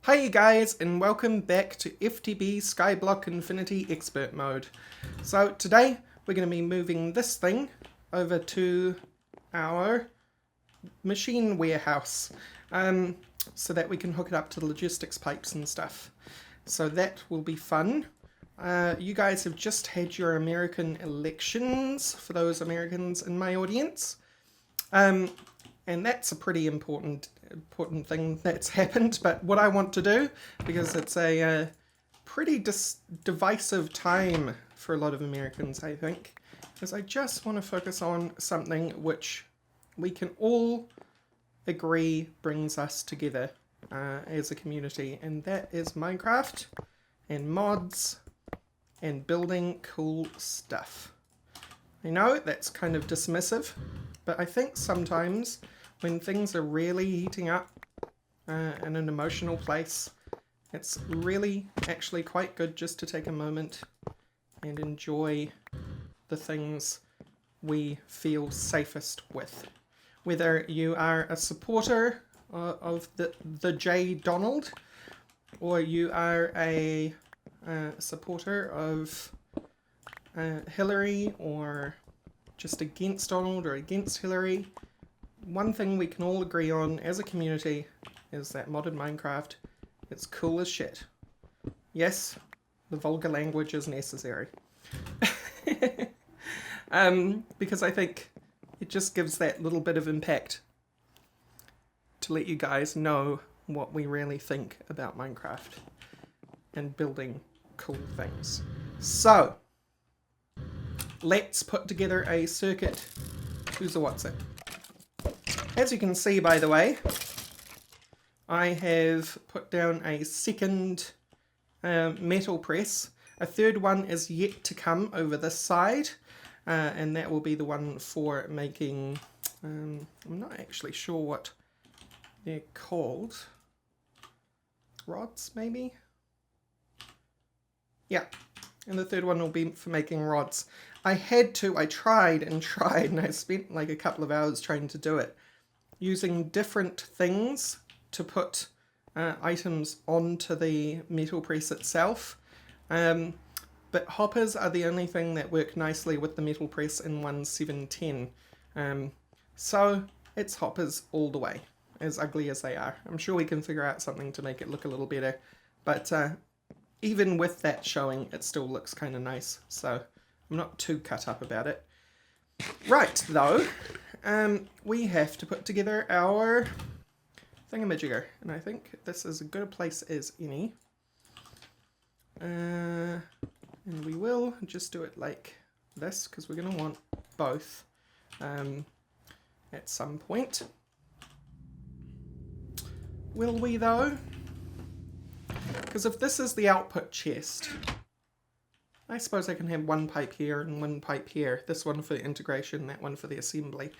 Hi you guys, and welcome back to FTB Skyblock Infinity Expertmode. So today we're going to be moving this thing over to our machine warehouse so that we can hook it up to the logistics pipes and stuff. So that will be fun. You guys have just had your American elections, for those Americans in my audience. And that's a pretty important thing that's happened. But what I want to do, because it's a pretty divisive time for a lot of Americans, I think, is I just want to focus on something which we can all agree brings us together as a community, and that is Minecraft and mods and building cool stuff. I know that's kind of dismissive, but I think sometimes when things are really heating up in an emotional place, it's really actually quite good just to take a moment and enjoy the things we feel safest with. Whether you are a supporter of the J. Donald, or you are a supporter of Hillary, or just against Donald or against Hillary, one thing we can all agree on as a community is that modded Minecraft is cool as shit. Yes, the vulgar language is necessary. Because I think it just gives that little bit of impact to let you guys know what we really think about Minecraft and building cool things. So, let's put together a circuit. Who's a what's it? As you can see, by the way, I have put down a second metal press. A third one is yet to come over this side, and that will be the one for making, I'm not actually sure what they're called. Rods, maybe? Yeah, and the third one will be for making rods. I tried, and I spent like a couple of hours trying to do it, using different things to put items onto the metal press itself. But hoppers are the only thing that work nicely with the metal press in 1.7.10. So it's hoppers all the way, as ugly as they are. I'm sure we can figure out something to make it look a little better, but even with that showing, it still looks kind of nice, so I'm not too cut up about it. Right, though, we have to put together our thingamajigger, and I think this is as good a place as any. And we will just do it like this, because we're going to want both at some point. Will we, though? Because if this is the output chest, I suppose I can have one pipe here and one pipe here. This one for the integration, that one for the assembly.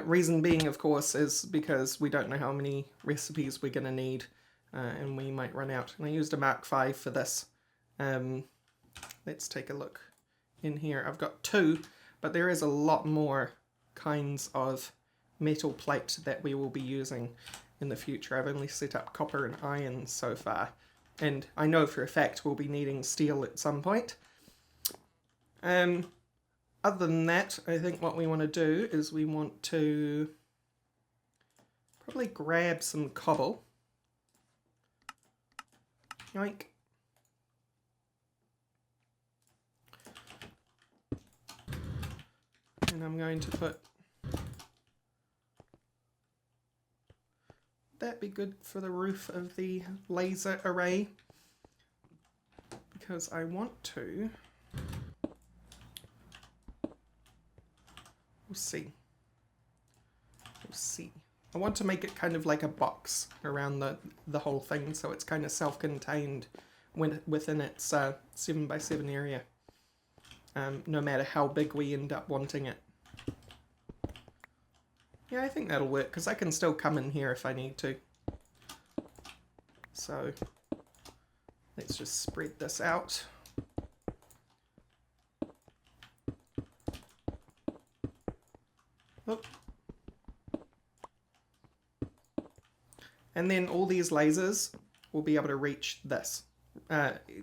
Reason being, of course, is because we don't know how many recipes we're going to need, and we might run out. And I used a Mark V for this. Let's take a look in here. I've got two, but there is a lot more kinds of metal plate that we will be using in the future. I've only set up copper and iron so far, and I know for a fact we'll be needing steel at some point. Other than that, I think what we want to do is we want to probably grab some cobble. Yoink. And I'm going to put... That'd be good for the roof of the laser array, because I want to... We'll see. I want to make it kind of like a box around the whole thing, so it's kind of self-contained within its 7x7 area, no matter how big we end up wanting it. Yeah, I think that'll work, because I can still come in here if I need to. So let's just spread this out. Oop. And then all these lasers we'll be able to reach this,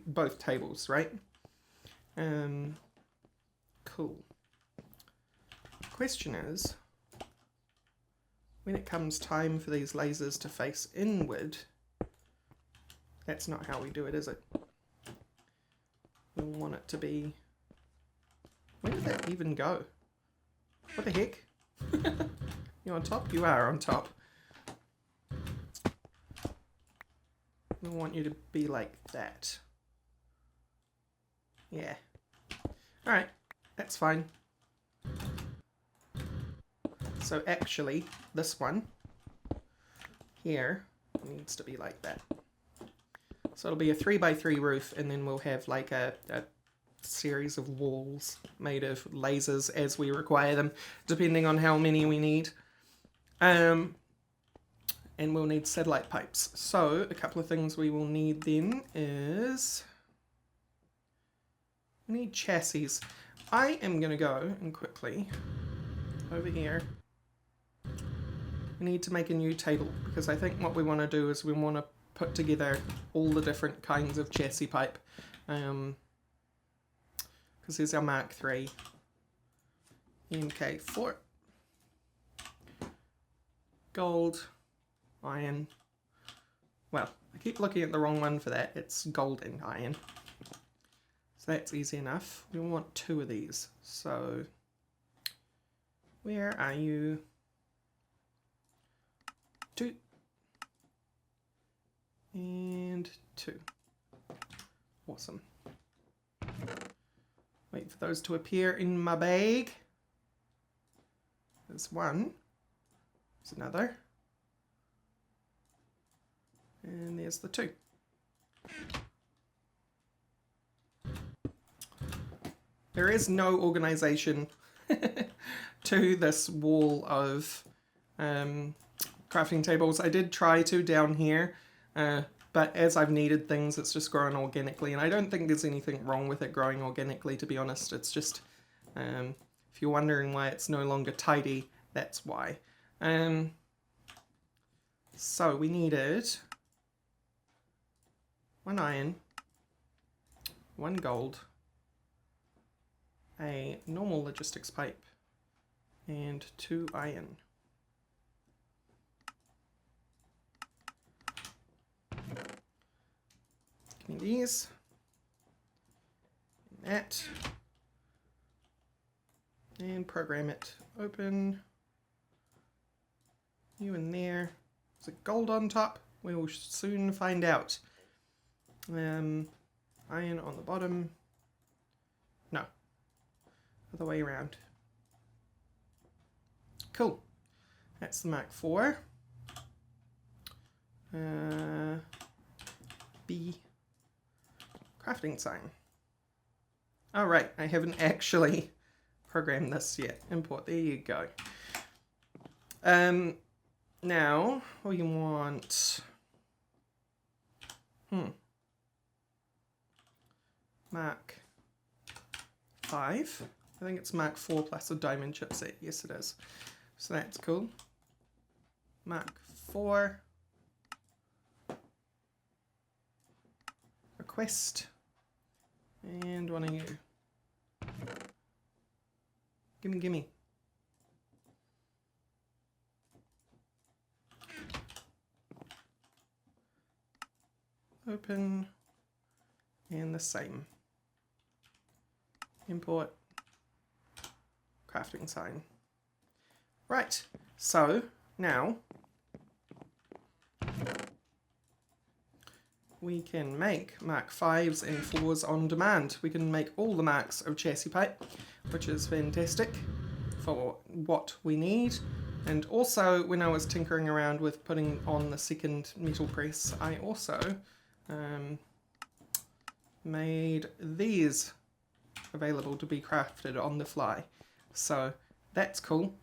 both tables, right? Cool. Question is, when it comes time for these lasers to face inward, that's not how we do it, is it? We'll want it to be... Where did that even go? What the heck? You on top? You are on top. We want you to be like that. Yeah. Alright, that's fine. So actually, this one here needs to be like that. So it'll be a 3x3 roof, and then we'll have like a series of walls made of lasers as we require them, depending on how many we need. And we'll need satellite pipes. So a couple of things we will need then is... we need chassis. I am going to go and quickly, over here, we need to make a new table, because I think what we want to do is we want to put together all the different kinds of chassis pipe. Because there's our Mark III, MK4, gold, iron. Well, I keep looking at the wrong one for that. It's gold and iron. So that's easy enough. We want 2 of these. So where are you? 2 and 2. Awesome. Wait for those to appear in my bag. There's one. There's another. And there's the 2. There is no organization to this wall of crafting tables. I did try to down here, but as I've needed things, it's just grown organically, and I don't think there's anything wrong with it growing organically, to be honest. It's just, if you're wondering why it's no longer tidy, that's why. So we needed 1 iron, 1 gold, a normal logistics pipe, and 2 iron. Give me these, and that, and program it. Open, you in there. Is it gold on top? We will soon find out. Iron on the bottom. No, other way around. Cool. That's the Mark IV. B. Crafting sign. Oh right, I haven't actually programmed this yet. Import, there you go. Now we want Mark 5. I think it's Mark 4 plus a diamond chipset. Yes, it is. So that's cool. Mark 4. Request. And one of you. Gimme, gimme. Open. And the same. Import. Crafting sign. Right, so now we can make Mark 5s and 4s on demand. We can make all the marks of chassis pipe, which is fantastic for what we need. And also, when I was tinkering around with putting on the second metal press, I also made these available to be crafted on the fly. So that's cool.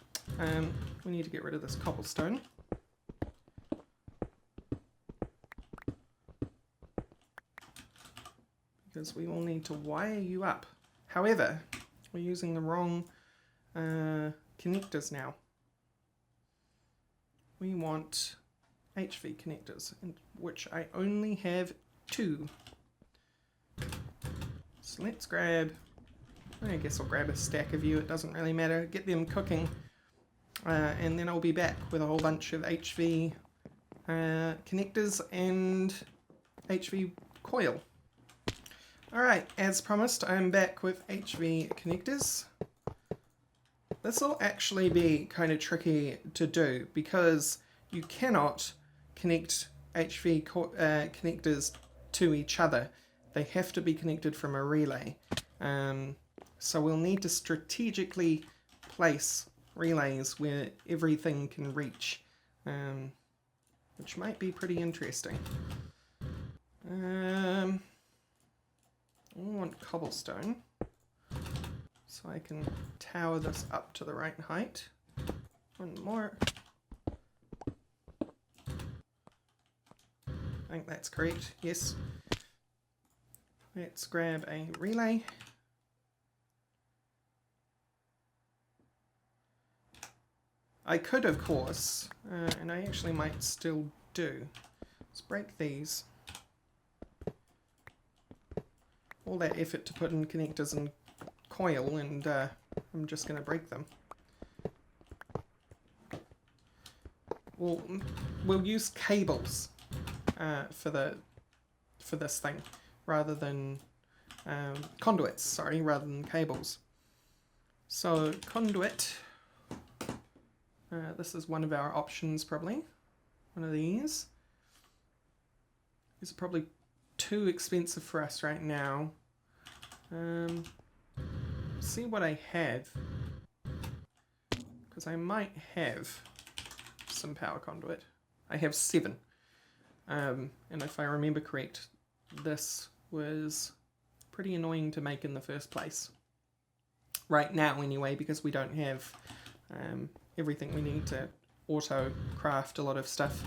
We need to get rid of this cobblestone. Because we will need to wire you up. However, we're using the wrong connectors now. We want HV connectors, which I only have 2. So let's grab, I guess I'll grab a stack of you, it doesn't really matter, get them cooking, and then I'll be back with a whole bunch of HV connectors and HV coil. Alright, as promised, I'm back with HV connectors. This will actually be kind of tricky to do because you cannot connect HV connectors to each other. They have to be connected from a relay. So we'll need to strategically place relays where everything can reach, which might be pretty interesting. I want cobblestone so I can tower this up to the right height. One more. I think that's correct, yes. Let's grab a relay. I could, of course, and I actually might still do. Let's break these. All that effort to put in connectors and coil, and I'm just going to break them. We'll use cables for this thing, rather than conduits. Sorry, rather than cables. So conduit. This is one of our options, probably. One of these. These are probably too expensive for us right now. See what I have, because I might have some power conduit. I have 7, and if I remember correct, this was pretty annoying to make in the first place. Right now anyway, because we don't have everything we need to auto craft a lot of stuff.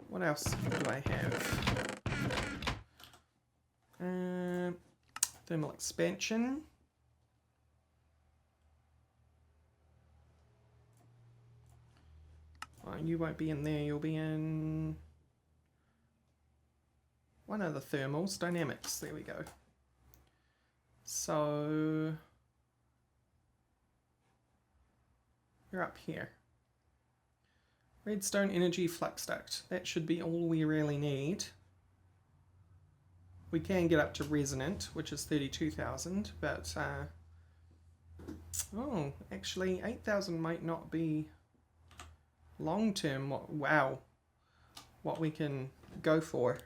What else do I have? Thermal expansion. Oh, you won't be in there, you'll be in one of the thermals, dynamics, there we go. So you're up here. Redstone energy flux duct, that should be all we really need. We can get up to resonant, which is 32,000, but oh, actually 8,000 might not be long term. Wow, what we can go for.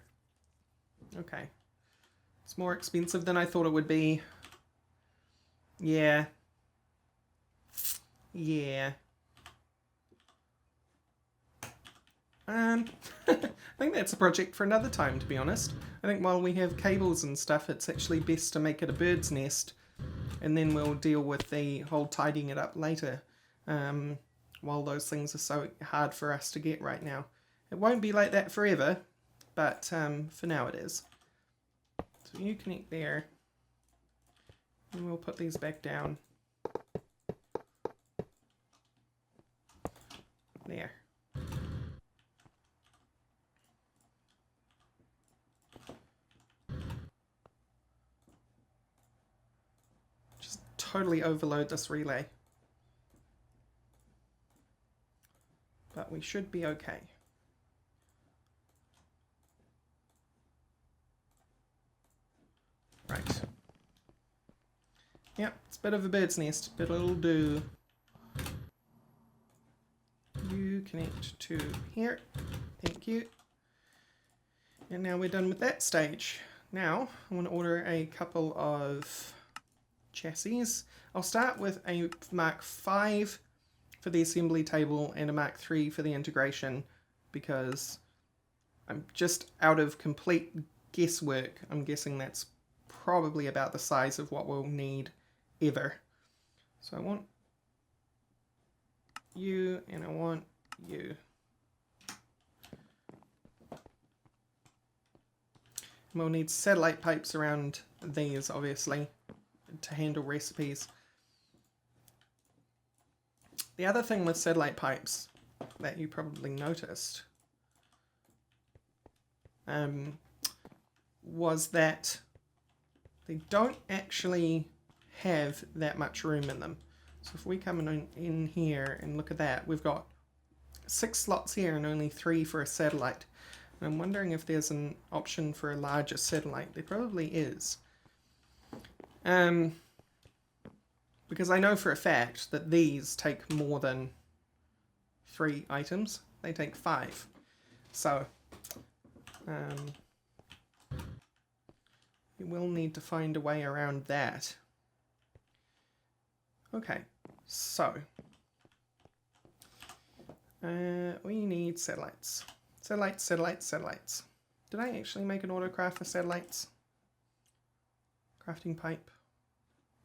Okay, it's more expensive than I thought it would be. Yeah. I think that's a project for another time, to be honest. I think while we have cables and stuff, it's actually best to make it a bird's nest, and then we'll deal with the whole tidying it up later, while those things are so hard for us to get right now. It won't be like that forever, but for now it is. So you connect there, and we'll put these back down. There. Totally overload this relay, but we should be okay. Right. Yep, it's a bit of a bird's nest, but it'll do. You connect to here. Thank you. And now we're done with that stage. Now I want to order a couple of chassis. I'll start with a Mark 5 for the assembly table and a Mark 3 for the integration, because I'm just out of complete guesswork. I'm guessing that's probably about the size of what we'll need ever. So I want you and I want you. And we'll need satellite pipes around these, obviously, to handle recipes. The other thing with satellite pipes that you probably noticed was that they don't actually have that much room in them. So if we come in here and look at that, we've got 6 slots here and only 3 for a satellite. And I'm wondering if there's an option for a larger satellite. There probably is. Because I know for a fact that these take more than 3 items. They take 5. So, you will need to find a way around that. Okay, so we need satellites. Satellites, satellites, satellites. Did I actually make an autocraft for satellites? Crafting pipe.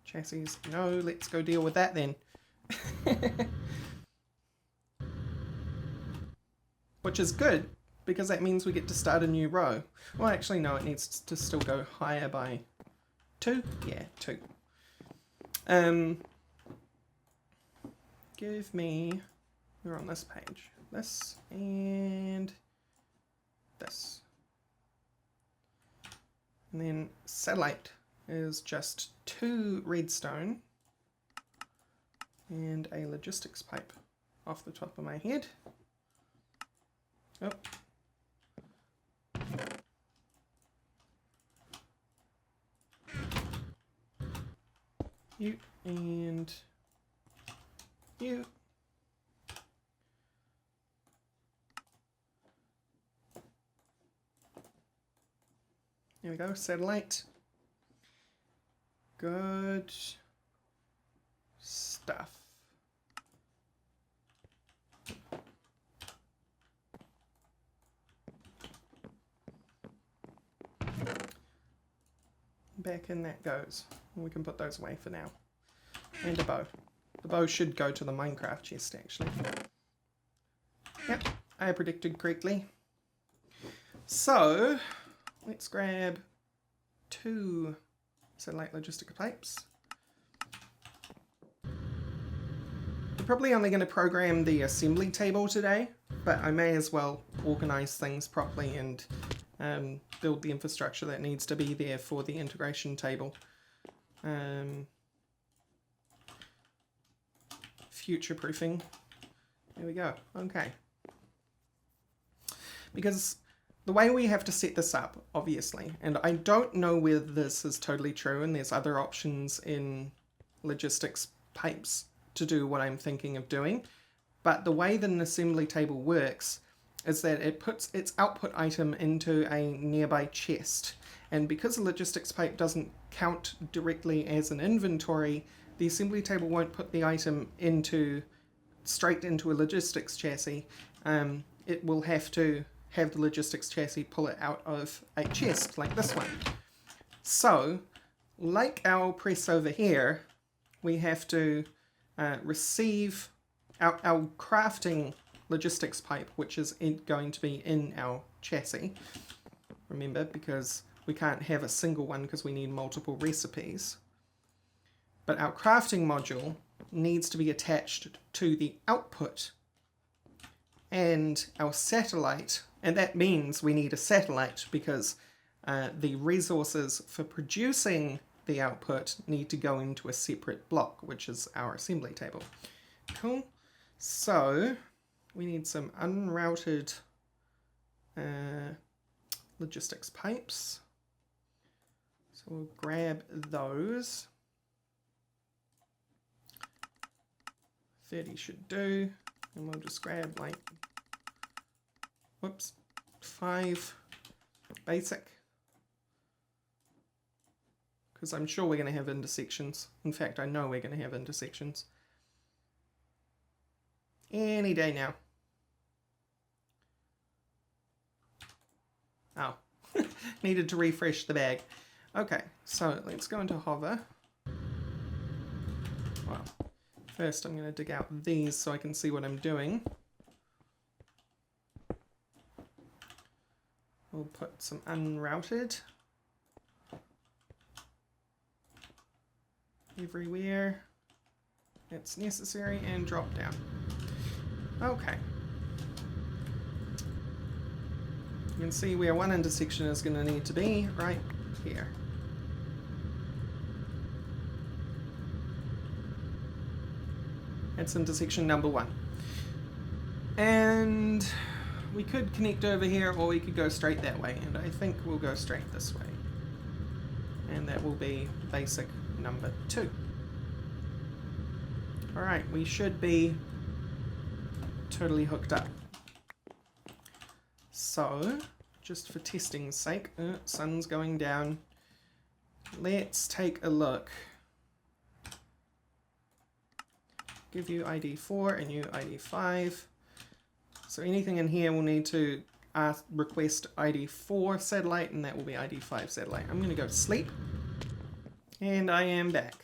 Chassis. No, let's go deal with that then. Which is good, because that means we get to start a new row. Well, actually, no, it needs to still go higher by 2. Yeah, 2. Give me... We're on this page. This and this. And then satellite is just 2 redstone and a logistics pipe off the top of my head. Oh. You and you. There we go, satellite. Good stuff. Back in that goes. We can put those away for now. And a bow. The bow should go to the Minecraft chest, actually. Yep, I predicted correctly. So, let's grab 2 satellite logistic pipes. I'm probably only going to program the assembly table today, but I may as well organize things properly and build the infrastructure that needs to be there for the integration table. Future-proofing. There we go. Okay. Because the way we have to set this up, obviously, and I don't know whether this is totally true and there's other options in logistics pipes to do what I'm thinking of doing, but the way that an assembly table works is that it puts its output item into a nearby chest, and because a logistics pipe doesn't count directly as an inventory, the assembly table won't put the item straight into a logistics chassis. It will have to have the logistics chassis pull it out of a chest like this one. So, like our press over here, we have to receive our crafting logistics pipe, which is going to be in our chassis. Remember, because we can't have a single one because we need multiple recipes. But our crafting module needs to be attached to the output and our satellite, and that means we need a satellite because the resources for producing the output need to go into a separate block, which is our assembly table. Cool. So we need some unrouted logistics pipes. So we'll grab those. 30 should do. And we'll just grab like, whoops, 5 basic. Because I'm sure we're going to have intersections. In fact, I know we're going to have intersections. Any day now. Oh, needed to refresh the bag. Okay, so let's go into hover. Well, first I'm going to dig out these so I can see what I'm doing. We'll put some unrouted everywhere it's necessary and drop down. Okay. You can see where one intersection is going to need to be, right here. That's intersection number 1. And we could connect over here, or we could go straight that way, and I think we'll go straight this way. And that will be basic number 2. Alright, we should be totally hooked up. So, just for testing's sake, sun's going down. Let's take a look. Give you ID 4 and you ID 5. So anything in here will need to request ID 4 satellite, and that will be ID 5 satellite. I'm going to go to sleep. And I am back.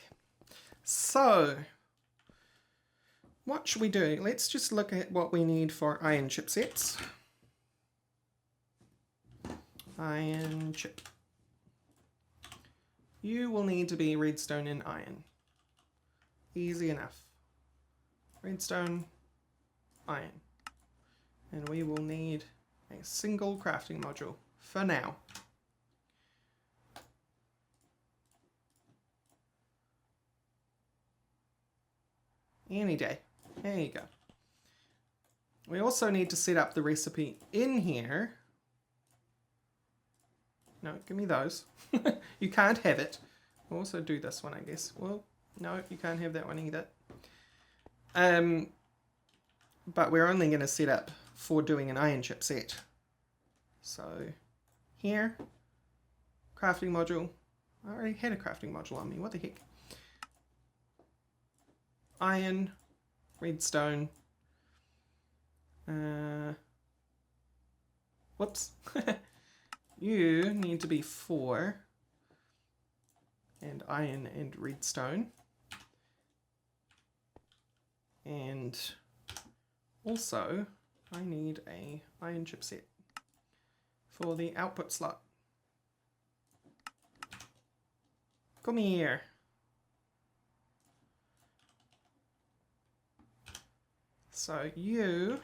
So, what should we do? Let's just look at what we need for iron chipsets. Iron chip. You will need to be redstone and iron. Easy enough. Redstone, iron. And we will need a single crafting module for now. Any day. There you go. We also need to set up the recipe in here. No, give me those. You can't have it. We'll also do this one, I guess. Well, no, you can't have that one either. But we're only going to set up for doing an iron chip set. So, here, crafting module. I already had a crafting module on me. What the heck? Iron, redstone. Whoops. You need to be 4. And iron and redstone. And also, I need a iron chipset for the output slot. Come here. So you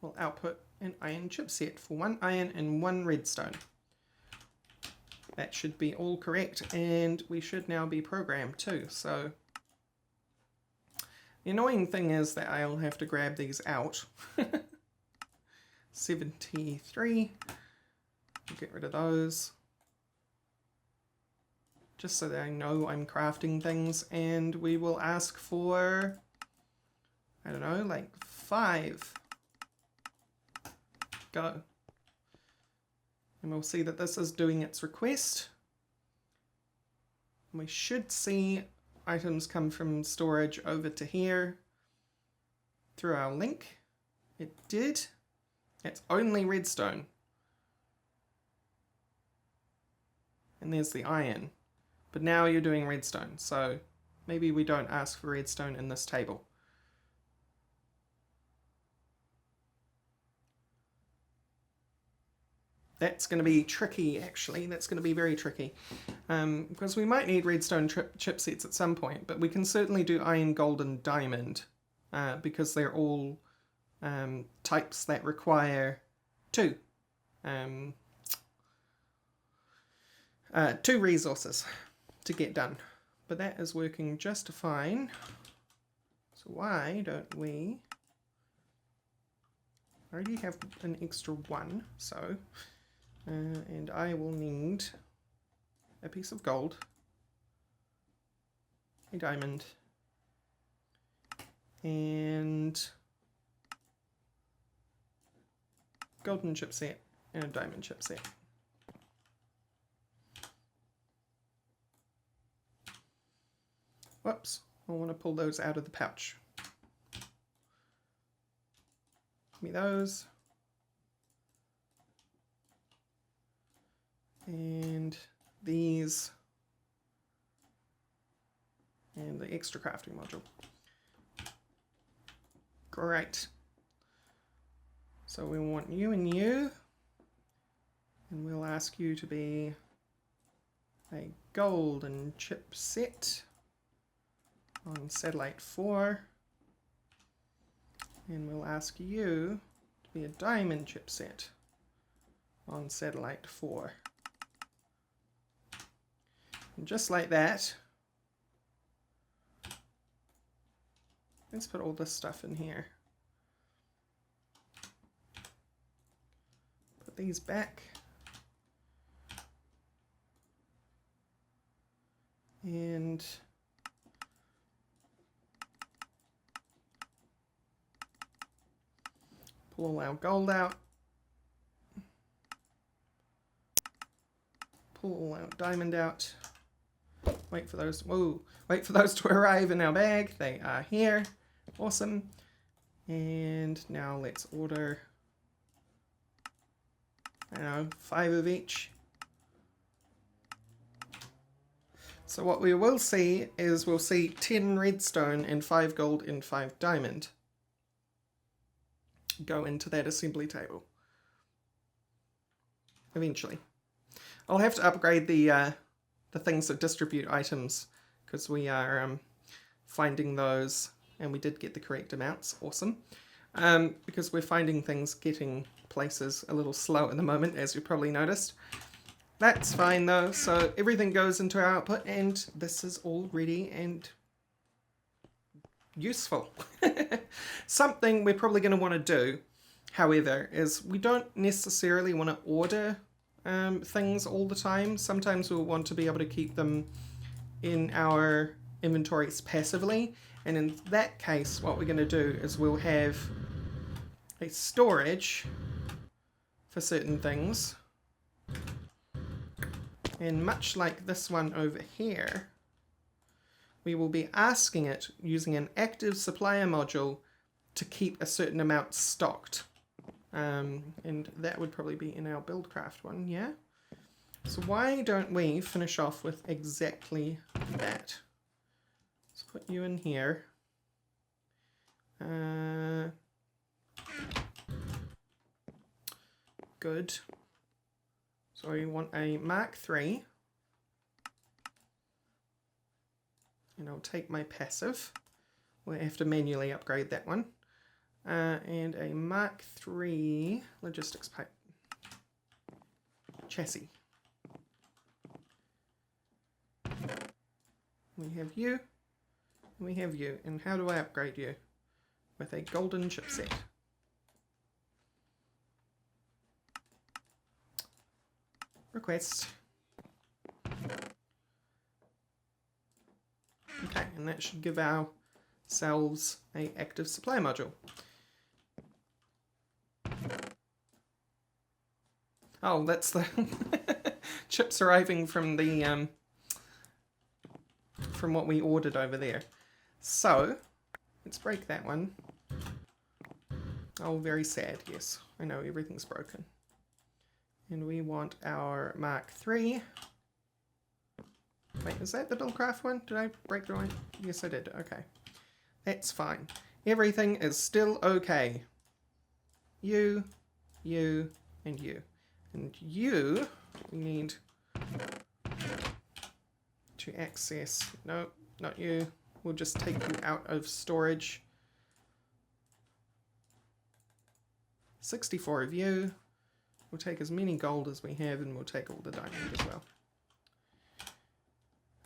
will output an iron chipset for 1 iron and 1 redstone. That should be all correct, and we should now be programmed too. So the annoying thing is that I'll have to grab these out. 73. Get rid of those. Just so that I know I'm crafting things, and we will ask for, I don't know, like 5. Go. And we'll see that this is doing its request. We should see items come from storage over to here through our link. It did. It's only redstone. And there's the iron. But now you're doing redstone, so maybe we don't ask for redstone in this table. That's going to be tricky, actually. That's going to be very tricky. Because we might need redstone chipsets at some point, but we can certainly do iron, gold, and diamond, because they're all types that require 2. 2 resources to get done. But that is working just fine. So why don't we... I already have an extra 1, so... and I will need a piece of gold, a diamond, and golden chipset and a diamond chipset. Whoops, I want to pull those out of the pouch. Give me those. And these. And the extra crafting module. Great. So we want you and you. And we'll ask you to be a golden chipset on satellite 4. And we'll ask you to be a diamond chipset on satellite 4. And just like that, let's put all this stuff in here. Put these back. And pull all our gold out. Pull all our diamond out. Wait for those. Whoa! Wait for those to arrive in our bag. They are here. Awesome. And now let's order, I don't know, 5 of each. So what we will see is we'll see 10 redstone and 5 gold and 5 diamond go into that assembly table. Eventually. I'll have to upgrade the things that distribute items because we are finding those, and we did get the correct amounts. Awesome. Because we're finding things getting places a little slow at the moment, as you probably noticed. That's fine though, so everything goes into our output and this is all ready and useful. Something we're probably going to want to do, however, is we don't necessarily want to order things all the time. Sometimes we'll want to be able to keep them in our inventories passively, and in that case what we're going to do is we'll have a storage for certain things. And much like this one over here, we will be asking it using an active supplier module to keep a certain amount stocked. And that would probably be in our buildcraft one, yeah? So why don't we finish off with exactly that? Let's put you in here. Good. So we want a Mark III, and I'll take my passive. We'll have to manually upgrade that one. And a Mark III logistics pipe chassis. We have you, and we have you. And how do I upgrade you? With a golden chipset. Request. Okay, and that should give ourselves a active supply module. Oh, that's the chips arriving from the from what we ordered over there. So let's break that one. Oh, very sad. Yes, I know everything's broken. And we want our Mark III. Wait, is that the Buildcraft one? Did I break the one? Yes, I did. Okay. That's fine. Everything is still okay. You, and you. And you, we need to access... No, not you. We'll just take you out of storage. 64 of you. We'll take as many gold as we have, and we'll take all the diamond as well.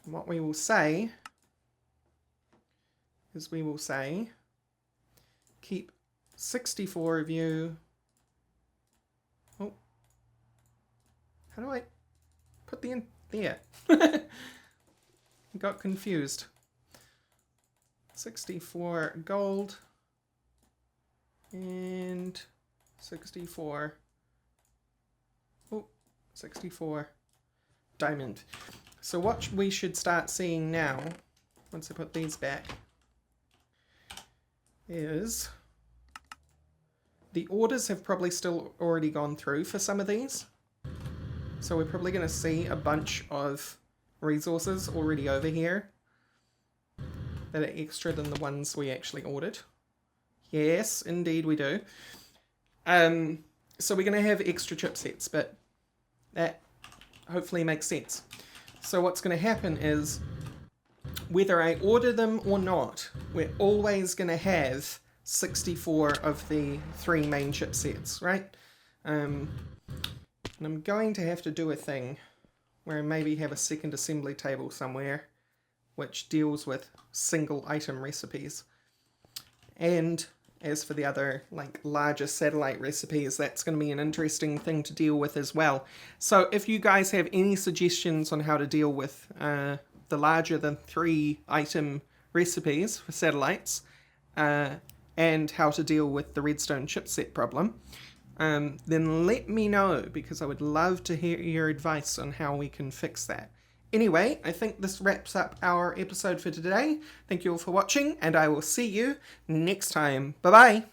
And what we will say is we will say keep 64 of you. Oh, how do I put the in there? Got confused. 64 gold and 64. 64 diamond. So what we should start seeing now, once I put these back, is the orders have probably still already gone through for some of these. So we're probably going to see a bunch of resources already over here that are extra than the ones we actually ordered. Yes, indeed we do. So we're going to have extra chipsets, but that hopefully makes sense. So what's going to happen is, whether I order them or not, we're always going to have 64 of the 3 main chipsets, right? And I'm going to have to do a thing where I maybe have a second assembly table somewhere which deals with single item recipes. And as for the other, like, larger satellite recipes, that's going to be an interesting thing to deal with as well. So if you guys have any suggestions on how to deal with the larger than 3 item recipes for satellites, and how to deal with the redstone chipset problem, then let me know, because I would love to hear your advice on how we can fix that. Anyway, I think this wraps up our episode for today. Thank you all for watching, and I will see you next time. Bye-bye!